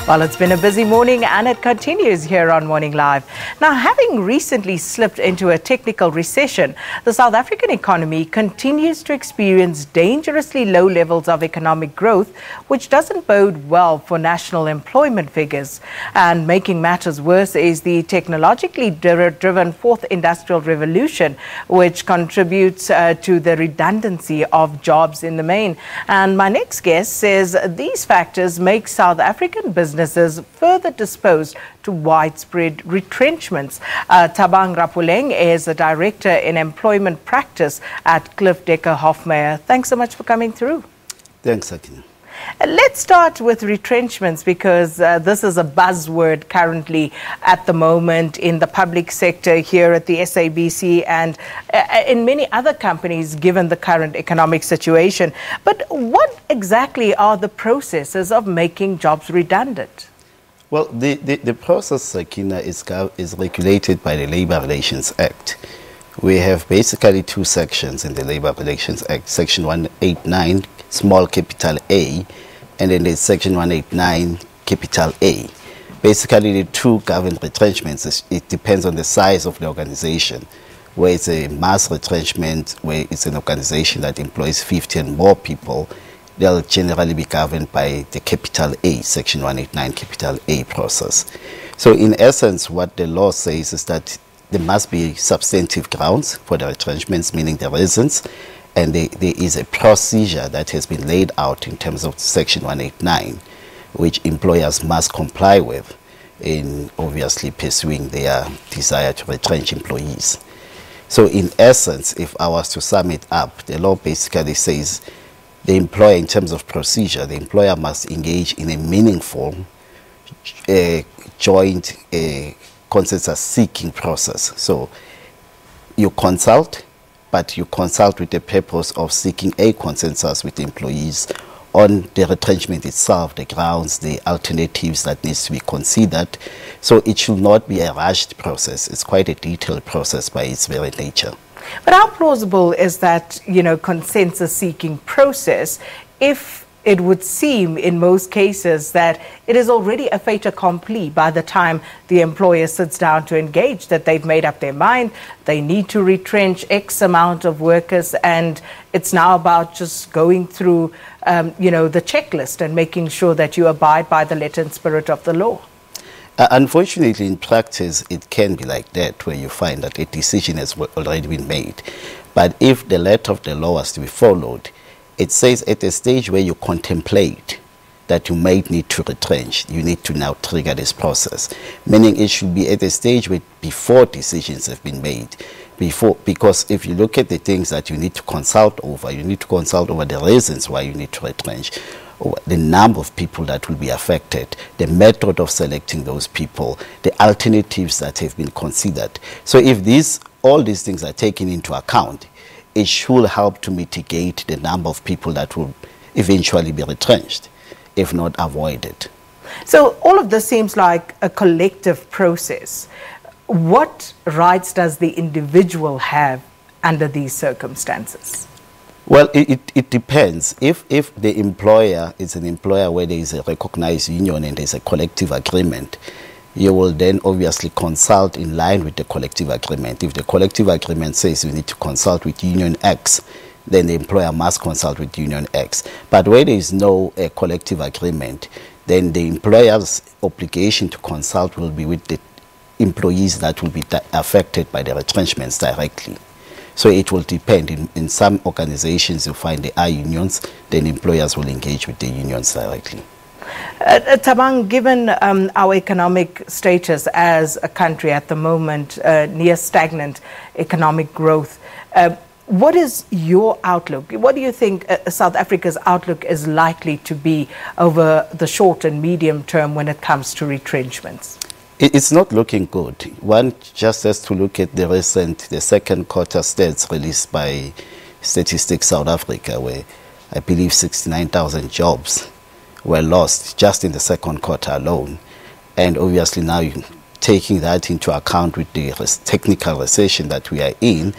Well, it's been a busy morning and it continues here on Morning Live. Now, having recently slipped into a technical recession, the South African economy continues to experience dangerously low levels of economic growth, which doesn't bode well for national employment figures. And making matters worse is the technologically driven fourth industrial revolution, which contributes to the redundancy of jobs in the main. And my next guest says these factors make South African businesses further disposed to widespread retrenchments. Thabang Rapuleng is the Director in Employment Practice at Cliffe Dekker Hofmeyr. Thanks so much for coming through. Thanks, Sakina. Let's start with retrenchments because this is a buzzword currently at the moment in the public sector here at the SABC and in many other companies given the current economic situation. But what exactly are the processes of making jobs redundant? Well, the process, Sakina, is regulated by the Labour Relations Act. We have basically two sections in the Labour Relations Act, Section 189, small capital A, and then there's Section 189, capital A. Basically, the two govern retrenchments. It depends on the size of the organization. Where it's a mass retrenchment, where it's an organization that employs 50 and more people, they'll generally be governed by the capital A, Section 189, capital A process. So in essence, what the law says is that there must be substantive grounds for the retrenchments, meaning the reasons, and there is a procedure that has been laid out in terms of Section 189, which employers must comply with in obviously pursuing their desire to retrench employees. So in essence, if I was to sum it up, the law basically says the employer, in terms of procedure, the employer must engage in a meaningful joint consensus-seeking process. So you consult, but you consult with the purpose of seeking a consensus with the employees on the retrenchment itself, the grounds, the alternatives that needs to be considered. So it should not be a rushed process. It's quite a detailed process by its very nature. But how plausible is that, consensus-seeking process if it would seem in most cases that it is already a fait accompli by the time the employer sits down to engage, that they've made up their mind, they need to retrench X amount of workers, and it's now about just going through, the checklist and making sure that you abide by the letter and spirit of the law? Unfortunately, in practice, it can be like that, where you find that a decision has already been made. But if the letter of the law was to be followed, it says at a stage where you contemplate that you might need to retrench, you need to now trigger this process. Meaning it should be at a stage where before decisions have been made. Because if you look at the things that you need to consult over, you need to consult over the reasons why you need to retrench, the number of people that will be affected, the method of selecting those people, the alternatives that have been considered. So if all these things are taken into account, it should help to mitigate the number of people that will eventually be retrenched, if not avoided. So all of this seems like a collective process. What rights does the individual have under these circumstances? Well, it depends. If the employer is an employer where there is a recognized union and there is a collective agreement, you will then obviously consult in line with the collective agreement. If the collective agreement says you need to consult with Union X, then the employer must consult with Union X. But where there is no collective agreement, then the employer's obligation to consult will be with the employees that will be affected by the retrenchments directly. So it will depend. In some organizations, you find there are unions, then employers will engage with the unions directly. Thabang, given our economic status as a country at the moment, near stagnant economic growth, what is your outlook? What do you think South Africa's outlook is likely to be over the short and medium term when it comes to retrenchments? It's not looking good. One just has to look at the second quarter stats released by Statistics South Africa, where I believe 69,000 jobs were lost just in the second quarter alone. And obviously now taking that into account with the technical recession that we are in,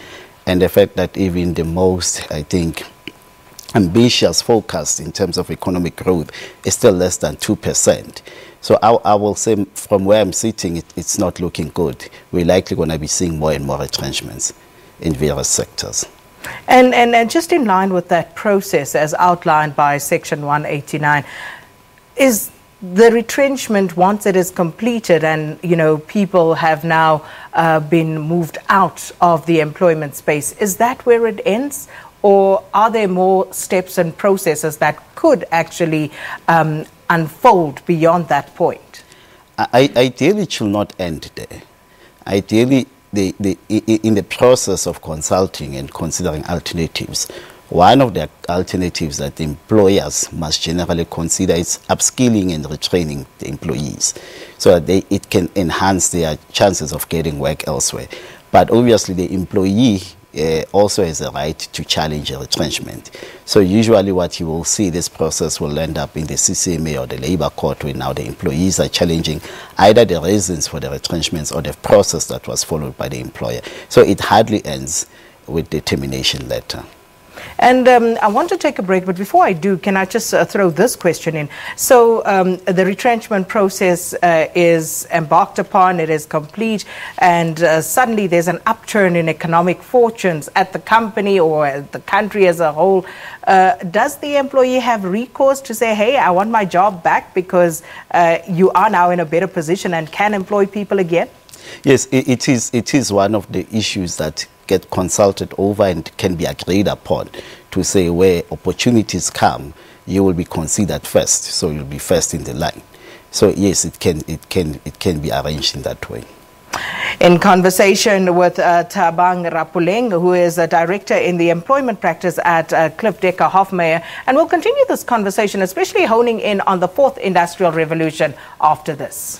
and the fact that even the most, I think, ambitious forecast in terms of economic growth is still less than 2%. So I will say from where I'm sitting, it's not looking good. We're likely going to be seeing more and more retrenchments in various sectors. And just in line with that process as outlined by Section 189, is the retrenchment, once it is completed and, you know, people have now been moved out of the employment space, is that where it ends? Or are there more steps and processes that could actually unfold beyond that point? Ideally, it should not end there. Ideally, in the process of consulting and considering alternatives, one of the alternatives that the employers must generally consider is upskilling and retraining the employees so that it can enhance their chances of getting work elsewhere. But obviously, the employee also has a right to challenge a retrenchment. So usually what you will see, this process will end up in the CCMA or the labor court, where now the employees are challenging either the reasons for the retrenchments or the process that was followed by the employer. So it hardly ends with the termination letter. And I want to take a break, but before I do, can I just throw this question in? So the retrenchment process is embarked upon, it is complete, and suddenly there's an upturn in economic fortunes at the company or the country as a whole. Does the employee have recourse to say, hey, I want my job back, because you are now in a better position and can employ people again? Yes, it is one of the issues that get consulted over and can be agreed upon, to say where opportunities come, you will be considered first, so you'll be first in the line. So yes, it can be arranged in that way. In conversation with Thabang Rapuleng, who is a director in the employment practice at Cliffe Dekker Hofmeyr, and we'll continue this conversation, especially honing in on the fourth industrial revolution after this.